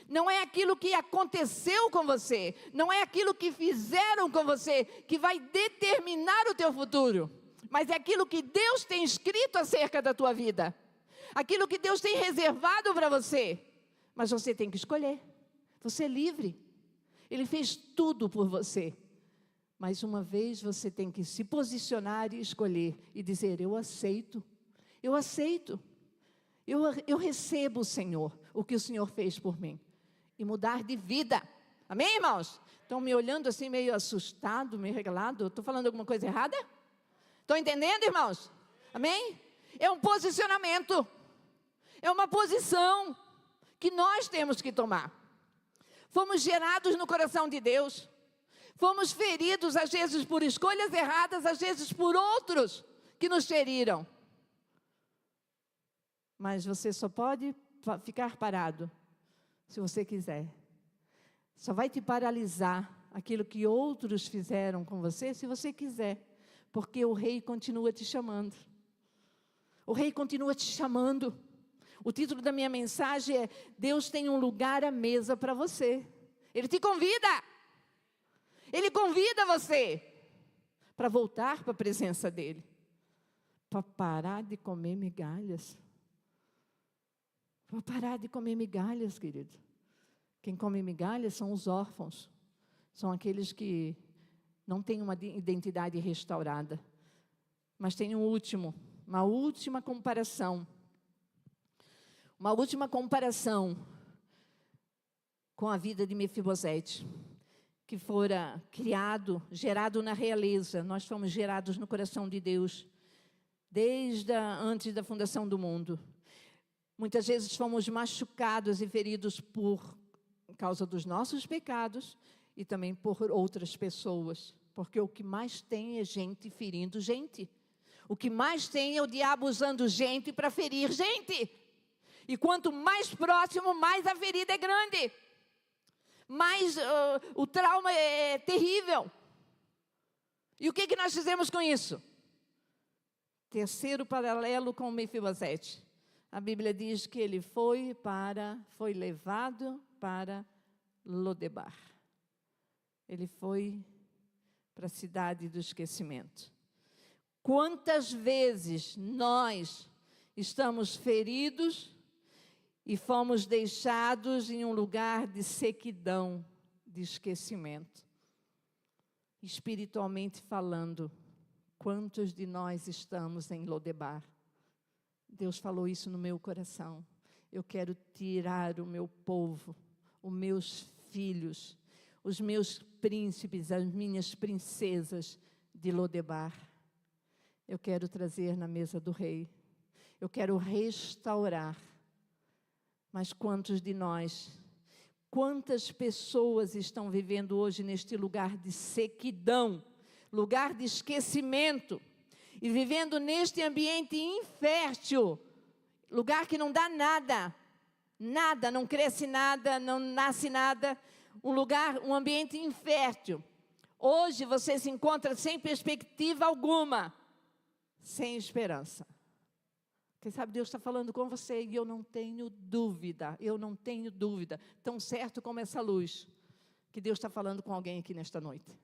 Não é aquilo que aconteceu com você, não é aquilo que fizeram com você que vai determinar o teu futuro, mas é aquilo que Deus tem escrito acerca da tua vida, aquilo que Deus tem reservado para você, mas você tem que escolher, você é livre, Ele fez tudo por você, mas uma vez você tem que se posicionar e escolher e dizer, eu aceito, eu recebo, Senhor, o que o Senhor fez por mim. E mudar de vida. Amém, irmãos? Estão me olhando assim meio assustado, meio regalado. Estou falando alguma coisa errada? Estão entendendo, irmãos? Amém? É um posicionamento. É uma posição que nós temos que tomar. Fomos gerados no coração de Deus. Fomos feridos, às vezes por escolhas erradas, às vezes por outros que nos feriram. Mas você só pode ficar parado se você quiser. Só vai te paralisar aquilo que outros fizeram com você, se você quiser. Porque o rei continua te chamando. O rei continua te chamando. O título da minha mensagem é, Deus tem um lugar à mesa para você. Ele te convida. Ele convida você para voltar para a presença dEle. Para parar de comer migalhas. Para parar de comer migalhas, querido. Quem come migalhas são os órfãos. São aqueles que não têm uma identidade restaurada. Mas tem um último, uma última comparação. Uma última comparação com a vida de Mefibosete, que fora criado, gerado na realeza. Nós fomos gerados no coração de Deus, desde antes da fundação do mundo. Muitas vezes fomos machucados e feridos por causa dos nossos pecados e também por outras pessoas. Porque o que mais tem é gente ferindo gente. O que mais tem é o diabo usando gente para ferir gente. E quanto mais próximo, mais a ferida é grande. Mais o trauma é terrível. E o que nós fizemos com isso? Terceiro paralelo com Mefibosete. A Bíblia diz que ele foi levado para Lodebar. Ele foi para a cidade do esquecimento. Quantas vezes nós estamos feridos e fomos deixados em um lugar de sequidão, de esquecimento? Espiritualmente falando, quantos de nós estamos em Lodebar? Deus falou isso no meu coração. Eu quero tirar o meu povo, os meus filhos, os meus príncipes, as minhas princesas de Lodebar. Eu quero trazer na mesa do rei. Eu quero restaurar. Mas quantos de nós, quantas pessoas estão vivendo hoje neste lugar de sequidão, lugar de esquecimento, e vivendo neste ambiente infértil, lugar que não dá nada, nada, não cresce nada, não nasce nada, um ambiente infértil. Hoje você se encontra sem perspectiva alguma, sem esperança. Quem sabe Deus está falando com você e eu não tenho dúvida, tão certo como essa luz, que Deus está falando com alguém aqui nesta noite.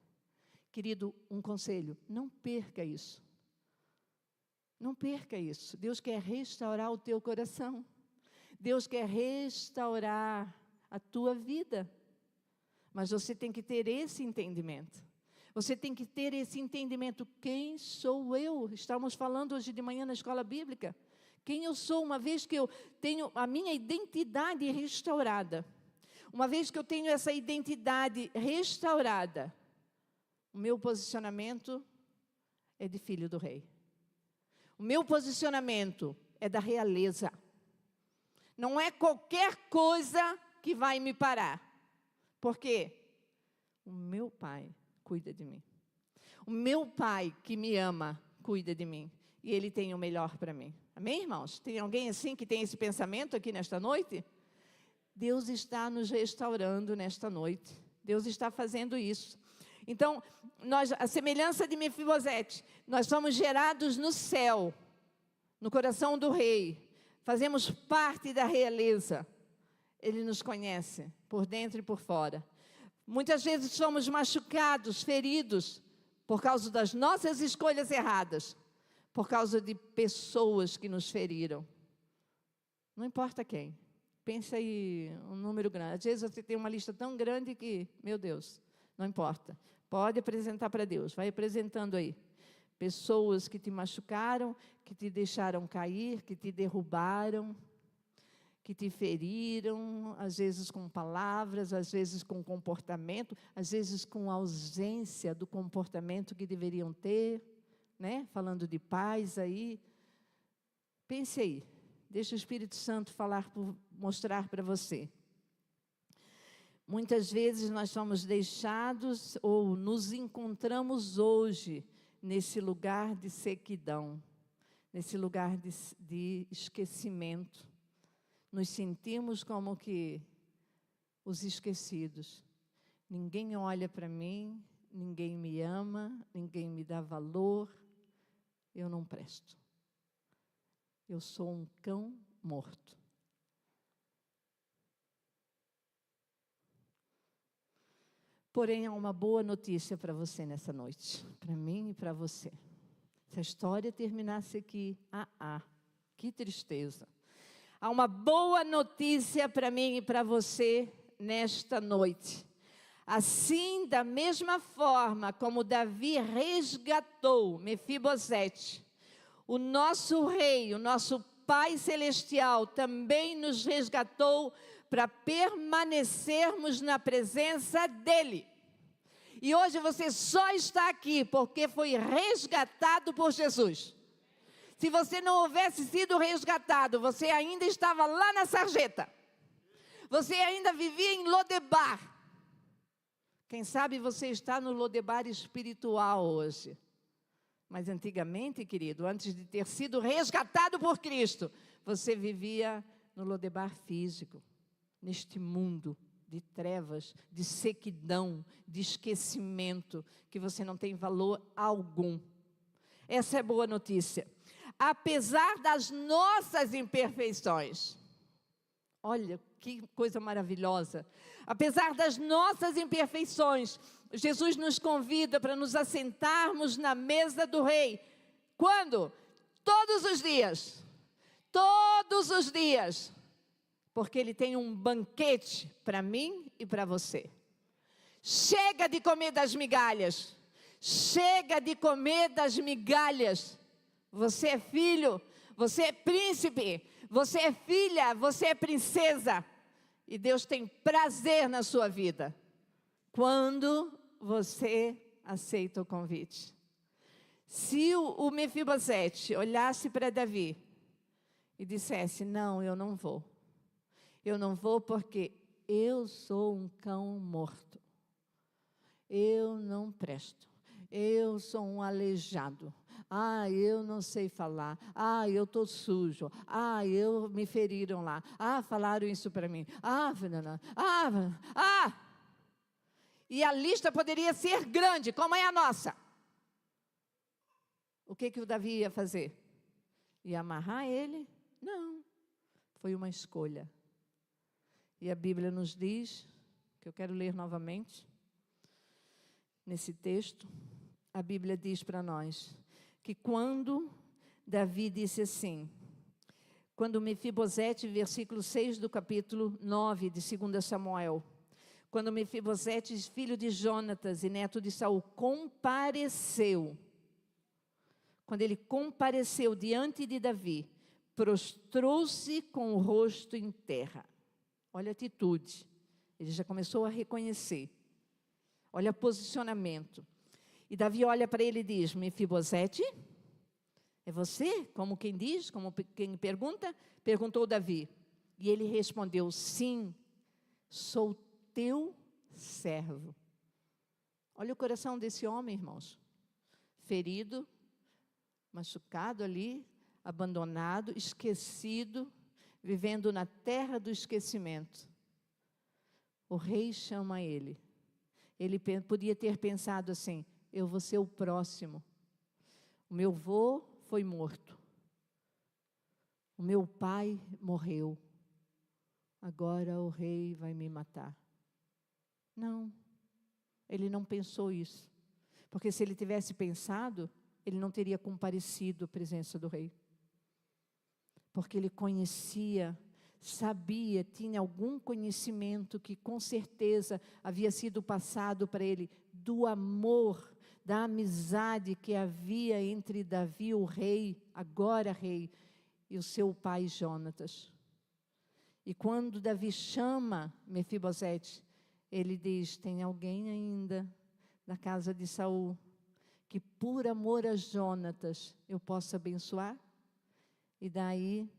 Querido, um conselho, não perca isso. Não perca isso. Deus quer restaurar o teu coração. Deus quer restaurar a tua vida. Mas você tem que ter esse entendimento. Você tem que ter esse entendimento. Quem sou eu? Estávamos falando hoje de manhã na escola bíblica. Quem eu sou, uma vez que eu tenho a minha identidade restaurada. Uma vez que eu tenho essa identidade restaurada, o meu posicionamento é de filho do rei. O meu posicionamento é da realeza. Não é qualquer coisa que vai me parar. Por quê? O meu pai cuida de mim. O meu pai que me ama, cuida de mim. E ele tem o melhor para mim. Amém, irmãos? Tem alguém assim que tem esse pensamento aqui nesta noite? Deus está nos restaurando nesta noite. Deus está fazendo isso. Então, a semelhança de Mefibosete, nós somos gerados no céu, no coração do rei. Fazemos parte da realeza. Ele nos conhece, por dentro e por fora. Muitas vezes somos machucados, feridos, por causa das nossas escolhas erradas, por causa de pessoas que nos feriram. Não importa quem. Pensa aí um número grande. Às vezes você tem uma lista tão grande que, meu Deus, não importa. Pode apresentar para Deus. Vai apresentando aí. Pessoas que te machucaram, que te deixaram cair, que te derrubaram, que te feriram, às vezes com palavras, às vezes com comportamento, às vezes com ausência do comportamento que deveriam ter, né? Falando de paz aí. Pense aí. Deixa o Espírito Santo mostrar para você. Muitas vezes nós somos deixados ou nos encontramos hoje nesse lugar de sequidão, nesse lugar de esquecimento. Nos sentimos como que os esquecidos. Ninguém olha para mim, ninguém me ama, ninguém me dá valor, eu não presto. Eu sou um cão morto. Porém, há uma boa notícia para você nessa noite, para mim e para você. Se a história terminasse aqui, que tristeza. Há uma boa notícia para mim e para você nesta noite. Assim, da mesma forma como Davi resgatou Mefibosete, o nosso Rei, o nosso Pai Celestial também nos resgatou para permanecermos na presença dEle. E hoje você só está aqui porque foi resgatado por Jesus. Se você não houvesse sido resgatado, você ainda estava lá na sarjeta. Você ainda vivia em Lodebar. Quem sabe você está no Lodebar espiritual hoje. Mas antigamente, querido, antes de ter sido resgatado por Cristo, você vivia no Lodebar físico, neste mundo de trevas, de sequidão, de esquecimento, que você não tem valor algum. Essa é boa notícia. Apesar das nossas imperfeições, olha que coisa maravilhosa, apesar das nossas imperfeições, Jesus nos convida para nos assentarmos na mesa do Rei. Quando? Todos os dias. Todos os dias. Porque Ele tem um banquete para mim e para você. Chega de comer das migalhas. Chega de comer das migalhas. Você é filho, você é príncipe, você é filha, você é princesa. E Deus tem prazer na sua vida. Quando você aceita o convite. Se o Mefibosete olhasse para Davi e dissesse, não, eu não vou. Eu não vou porque eu sou um cão morto. Eu não presto. Eu sou um aleijado. Eu não sei falar. Eu estou sujo. Me feriram lá. Falaram isso para mim. E a lista poderia ser grande, como é a nossa. O que o Davi ia fazer? Ia amarrar ele? Não. Foi uma escolha. E a Bíblia nos diz, que eu quero ler novamente, nesse texto, a Bíblia diz para nós, que quando Davi disse assim, quando Mefibosete, versículo 6 do capítulo 9 de 2 Samuel, quando Mefibosete, filho de Jonatas e neto de Saul, compareceu, quando ele compareceu diante de Davi, prostrou-se com o rosto em terra. Olha a atitude, ele já começou a reconhecer. Olha o posicionamento. E Davi olha para ele e diz, Mefibosete, é você? Como quem diz, como quem pergunta? Perguntou Davi. E ele respondeu, sim, sou teu servo. Olha o coração desse homem, irmãos. Ferido, machucado ali, abandonado, esquecido, vivendo na terra do esquecimento. O rei chama ele. Ele podia ter pensado assim, eu vou ser o próximo. O meu avô foi morto. O meu pai morreu. Agora o rei vai me matar. Não, ele não pensou isso. Porque se ele tivesse pensado, ele não teria comparecido à presença do rei. Porque ele conhecia, sabia, tinha algum conhecimento que com certeza havia sido passado para ele do amor, da amizade que havia entre Davi, o rei, agora rei, e o seu pai Jonatas. E quando Davi chama Mefibosete, ele diz, tem alguém ainda na casa de Saul que por amor a Jonatas eu possa abençoar? E daí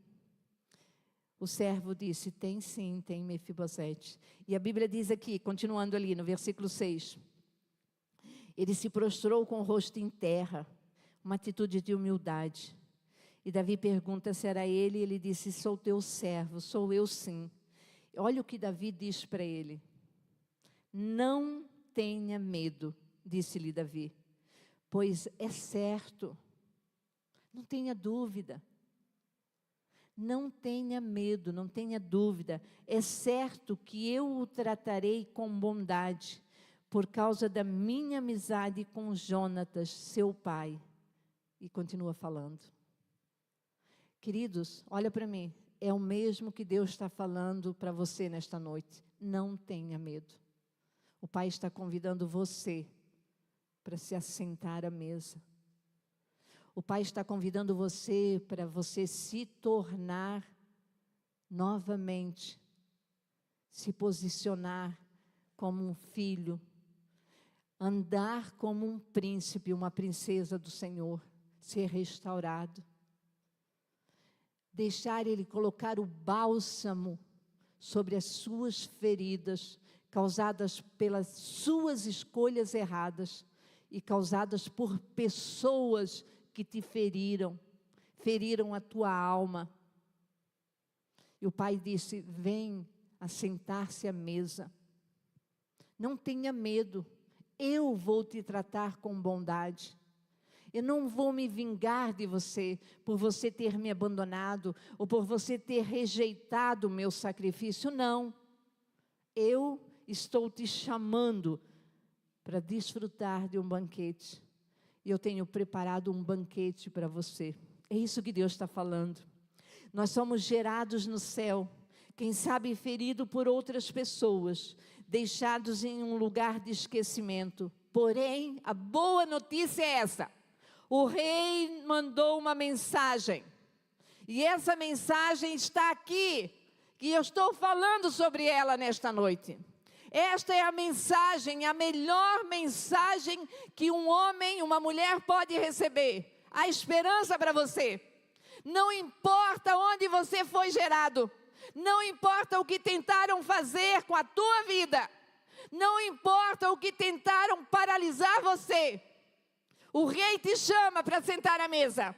o servo disse, tem sim, tem Mefibosete. E a Bíblia diz aqui, continuando ali no versículo 6, ele se prostrou com o rosto em terra, uma atitude de humildade. E Davi pergunta se era ele, e ele disse, sou teu servo, sou eu sim. Olha o que Davi diz para ele. Não tenha medo, disse-lhe Davi, pois é certo, não tenha dúvida. Não tenha medo, não tenha dúvida, é certo que eu o tratarei com bondade, por causa da minha amizade com Jonatas, seu pai. E continua falando. Queridos, olha para mim, é o mesmo que Deus está falando para você nesta noite. Não tenha medo. O Pai está convidando você para se assentar à mesa. O Pai está convidando você para você se tornar novamente, se posicionar como um filho, andar como um príncipe, uma princesa do Senhor, ser restaurado. Deixar Ele colocar o bálsamo sobre as suas feridas, causadas pelas suas escolhas erradas e causadas por pessoas que te feriram a tua alma. E o Pai disse: vem assentar-se à mesa. Não tenha medo, eu vou te tratar com bondade. Eu não vou me vingar de você por você ter me abandonado ou por você ter rejeitado o meu sacrifício, não. Eu estou te chamando para desfrutar de um banquete. E eu tenho preparado um banquete para você. É isso que Deus está falando. Nós somos gerados no céu, quem sabe ferido por outras pessoas, deixados em um lugar de esquecimento. Porém, a boa notícia é essa: o rei mandou uma mensagem, e essa mensagem está aqui, que eu estou falando sobre ela nesta noite. Esta é a mensagem, a melhor mensagem que um homem, uma mulher pode receber. A esperança para você. Não importa onde você foi gerado, não importa o que tentaram fazer com a tua vida, não importa o que tentaram paralisar você, o rei te chama para sentar à mesa,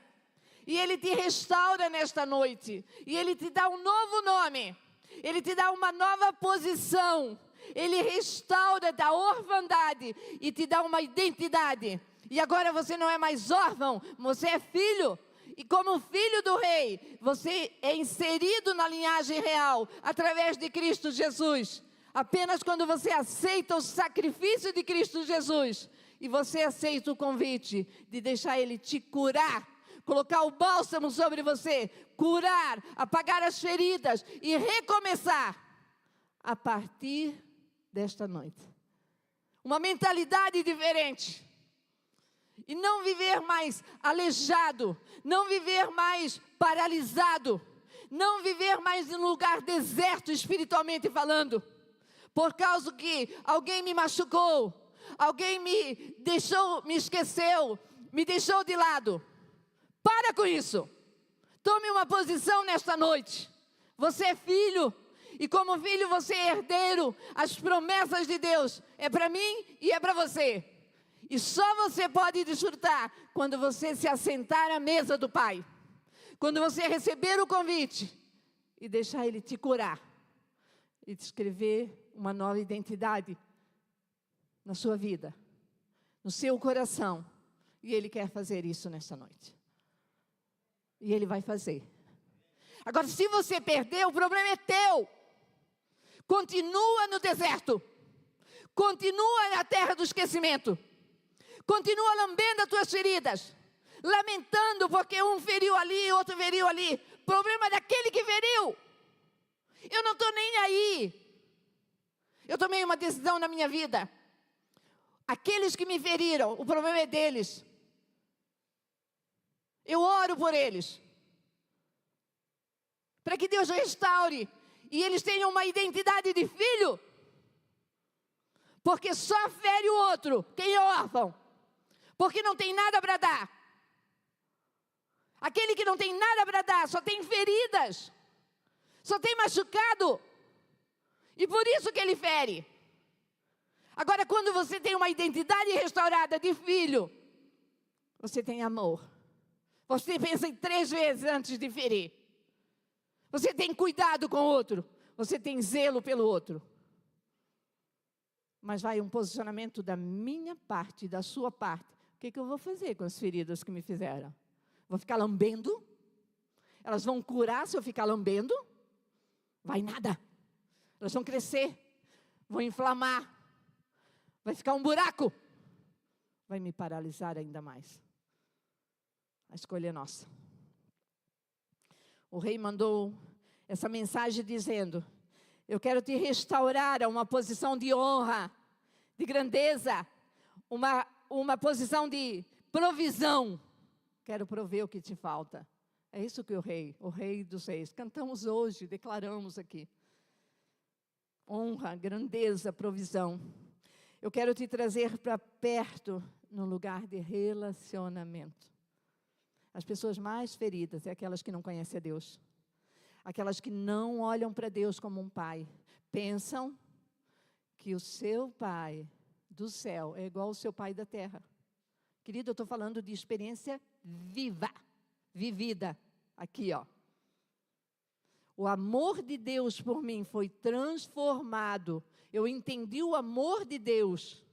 e ele te restaura nesta noite, e ele te dá um novo nome, ele te dá uma nova posição, ele restaura da orfandade e te dá uma identidade, e agora você não é mais órfão, você é filho. E como filho do rei, você é inserido na linhagem real, através de Cristo Jesus. Apenas quando você aceita o sacrifício de Cristo Jesus, e você aceita o convite de deixar Ele te curar, colocar o bálsamo sobre você, curar, apagar as feridas e recomeçar, a partir desta noite. Uma mentalidade diferente. E não viver mais aleijado, não viver mais paralisado, não viver mais em um lugar deserto espiritualmente falando, por causa que alguém me machucou, alguém me deixou, me esqueceu, me deixou de lado. Para com isso. Tome uma posição nesta noite. Você é filho, e como filho você é herdeiro. As promessas de Deus é para mim e é para você. E só você pode desfrutar quando você se assentar à mesa do Pai. Quando você receber o convite e deixar Ele te curar. E te escrever uma nova identidade na sua vida, no seu coração. E Ele quer fazer isso nessa noite. E Ele vai fazer. Agora, se você perder, o problema é teu. Continua no deserto. Continua na terra do esquecimento. Continua lambendo as tuas feridas, lamentando porque um feriu ali, outro feriu ali. Problema é daquele que feriu. Eu não estou nem aí. Eu tomei uma decisão na minha vida. Aqueles que me feriram, o problema é deles. Eu oro por eles, para que Deus restaure e eles tenham uma identidade de filho. Porque só fere o outro quem é órfão, porque não tem nada para dar. Aquele que não tem nada para dar, só tem feridas, só tem machucado, e por isso que ele fere. Agora, quando você tem uma identidade restaurada de filho, você tem amor. Você pensa em 3 vezes antes de ferir. Você tem cuidado com o outro, você tem zelo pelo outro. Mas vai um posicionamento da minha parte, da sua parte. O que eu vou fazer com as feridas que me fizeram? Vou ficar lambendo? Elas vão curar se eu ficar lambendo? Vai nada. Elas vão crescer, vão inflamar, vai ficar um buraco. Vai me paralisar ainda mais. A escolha é nossa. O rei mandou essa mensagem dizendo: eu quero te restaurar a uma posição de honra, de grandeza, uma posição de provisão. quero prover o que te falta. É isso que o Rei dos Reis, cantamos hoje, declaramos aqui. Honra, grandeza, provisão. Eu quero te trazer para perto no lugar de relacionamento. As pessoas mais feridas é aquelas que não conhecem a Deus. Aquelas que não olham para Deus como um pai. Pensam que o seu pai do céu é igual ao seu pai da terra. Querido, eu estou falando de experiência viva, vivida. Aqui, ó. O amor de Deus por mim foi transformado. Eu entendi o amor de Deus.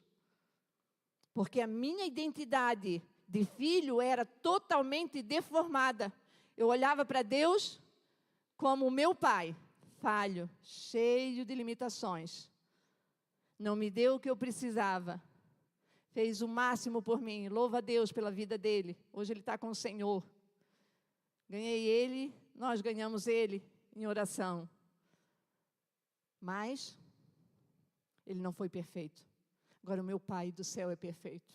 Porque a minha identidade de filho era totalmente deformada. Eu olhava para Deus como o meu pai, falho, cheio de limitações. Não me deu o que eu precisava. Fez o máximo por mim. Louva a Deus pela vida dele. Hoje ele está com o Senhor. Ganhei ele, nós ganhamos ele em oração. Mas ele não foi perfeito. Agora o meu Pai do céu é perfeito.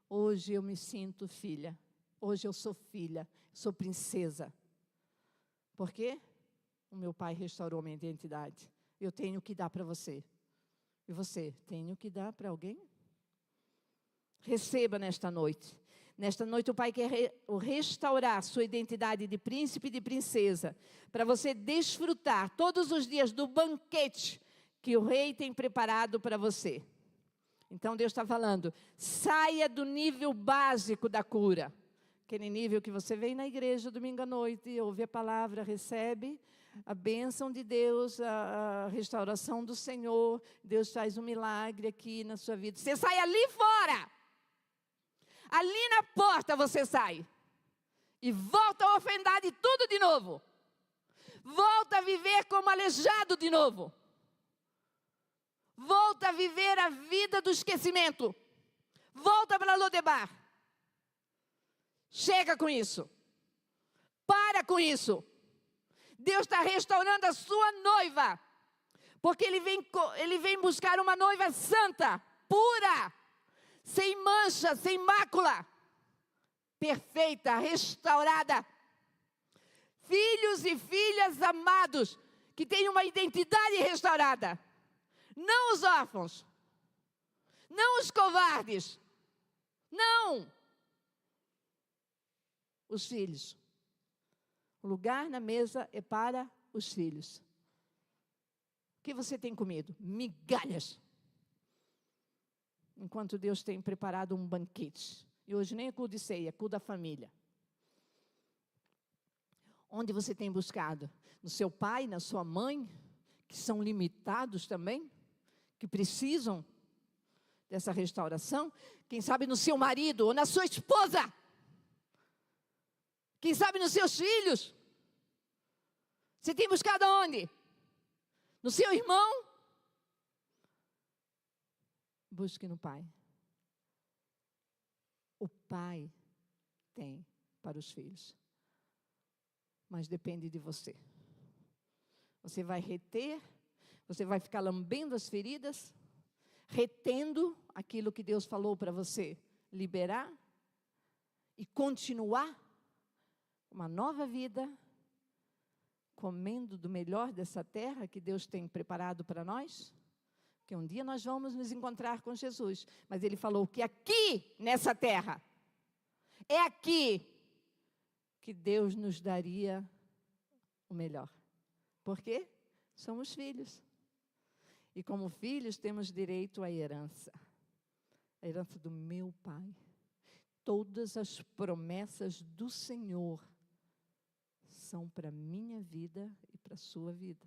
Hoje eu me sinto filha. Hoje eu sou filha, sou princesa. Por quê? O meu Pai restaurou minha identidade. Eu tenho que dar para você. E você, tenho que dar para alguém? Receba nesta noite. Nesta noite o Pai quer restaurar sua identidade de príncipe e de princesa, para você desfrutar todos os dias do banquete que o Rei tem preparado para você. Então Deus está falando, saia do nível básico da cura. Aquele nível que você vem na igreja domingo à noite, ouve a palavra, recebe a bênção de Deus, a restauração do Senhor. Deus faz um milagre aqui na sua vida. Você sai ali fora. Ali na porta você sai. E volta a ofendar de tudo de novo. Volta a viver como aleijado de novo. Volta a viver a vida do esquecimento. Volta para Lodebar. Chega com isso. Para com isso. Deus está restaurando a sua noiva. Porque Ele vem buscar uma noiva santa, pura, sem mancha, sem mácula, perfeita, restaurada. Filhos e filhas amados, que têm uma identidade restaurada. Não os órfãos, não os covardes, não. Os filhos. O lugar na mesa é para os filhos. O que você tem comido? Migalhas. Enquanto Deus tem preparado um banquete. E hoje nem é culto de ceia, é culto da família. Onde você tem buscado? No seu pai, na sua mãe, que são limitados também, que precisam dessa restauração. Quem sabe no seu marido ou na sua esposa. Quem sabe nos seus filhos. Você tem buscado aonde? No seu irmão? Busque no Pai. O Pai tem para os filhos. Mas depende de você. Você vai reter, você vai ficar lambendo as feridas, retendo aquilo que Deus falou para você liberar e continuar uma nova vida, comendo do melhor dessa terra que Deus tem preparado para nós. Que um dia nós vamos nos encontrar com Jesus. Mas Ele falou que aqui, nessa terra, é aqui que Deus nos daria o melhor. Por quê? Somos filhos. E como filhos temos direito à herança. A herança do meu Pai. Todas as promessas do Senhor são para a minha vida e para a sua vida.